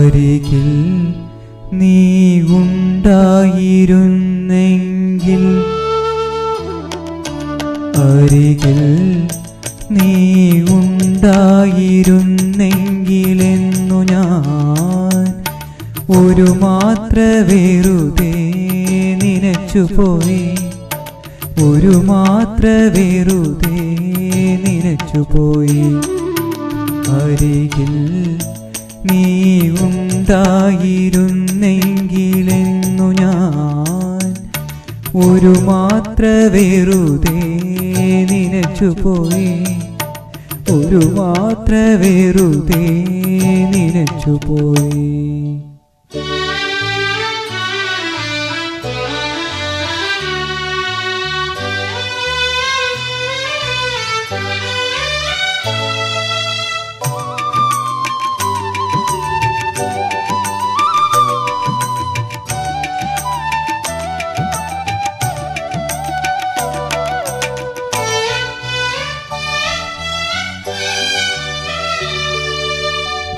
അരികിൽ നീ ഉണ്ടായിരുന്നെങ്കിൽ, അരികിൽ നീ ഉണ്ടായിരുന്നെങ്കിലെന്നു ഞാൻ ഒരു മാത്ര വെറുതെ നനച്ചുപോയി, ഒരു മാത്ര വെറുതെ നനച്ചുപോയി. അരികിൽ നീ ഉണ്ടായിരുന്നെങ്കിലെന്നു ഞാൻ ഒരു മാത്ര വെറുതെ നനച്ചുപോയി, ഒരു മാത്ര വെറുതെ നനച്ചുപോയി.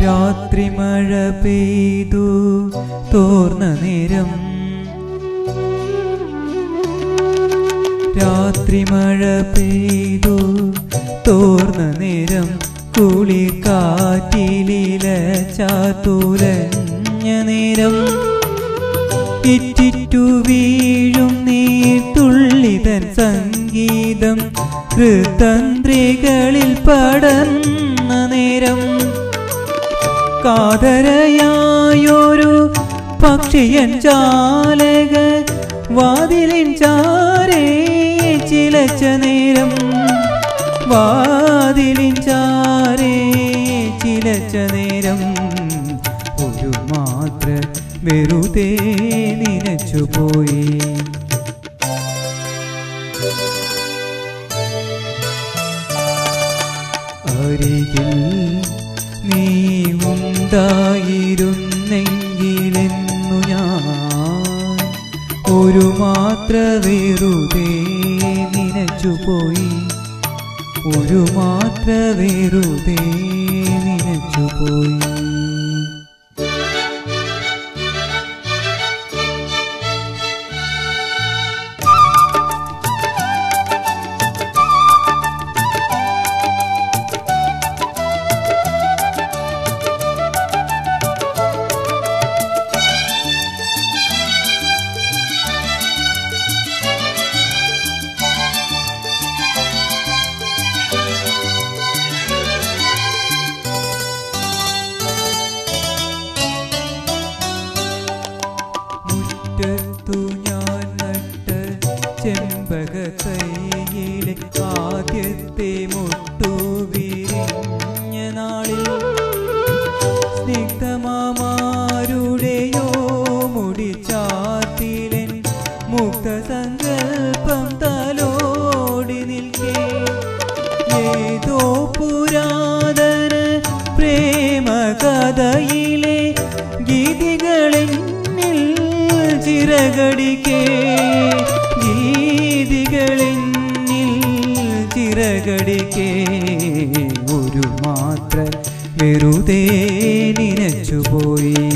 രാത്രി മഴ പെയ്തു തോർന്ന നേരം, രാത്രി മഴ പെയ്തു തോർന്ന നേരം, കുളിർ കാറ്റിലില ചാത്തുലഞ്ഞ നേരം, ഇറ്റിറ്റു വീഴും നീർത്തുള്ളിതൻ സംഗീതം ഹൃതന്ത്രികളിൽ പടർന്ന നേരം, കാതരയായൊരു പക്ഷിയൻ ചാലക വാതിലിൻ ചാരേ ചിലച്ച നേരം, വാതിലിൻ ചാരേ ചിലച്ച നേരം, ഒരു മാത്ര വെറുതെ നനച്ചുപോയി. അരികിൽ നീ ഉണ്ടായിരുന്നെങ്കിലെന്നു ഞാൻ ഒരു മാത്ര വെറുതെ നനച്ചുപോയി, ഒരു മാത്ര വെറുതെ നനച്ചുപോയി. മുറ്റത്തു ഞാൻ നട്ട ചെമ്പകത്തൈയിലെ ആദ്യത്തെ മുട്ടു വിരിഞ്ഞ നാളിൽ, സ്നിഗ്ധമാരുടെയോ മുടിച്ചാത്തിലൻ മുക്തസങ്കൽപ്പം തലോടി നിൽക്കേ, ഏതോ പുരാതന പ്രേമ കഥയിലെ ഗീതികളിൽ ചിറകടിക്കേ, ഗീതികളിൽ ചിറകടിക്കേ, ഒരു മാത്ര വെറുതെ നനച്ചുപോയി.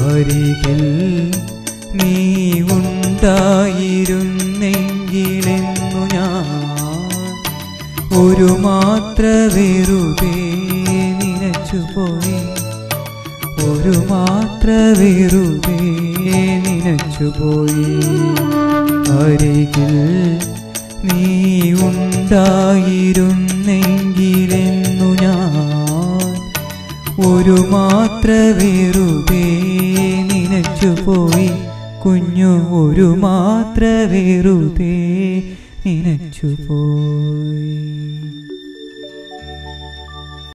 അരികിൽ നീ ഉണ്ടായിരുന്നെങ്കിലെന്നു ഞാൻ ഒരു മാത്ര വെറുതെ നനച്ചുപോയി, ഒരു മാത്ര വെറുതെ നനച്ചുപോയി. അരികിൽ നീ ഉണ്ടായിരുന്നെങ്കിലെന്നു ഞാൻ ഒരു മാത്ര വെറുതെ നനച്ചുപോയി, കുഞ്ഞു ഒരു മാത്ര വെറുതെ നനച്ചുപോയി.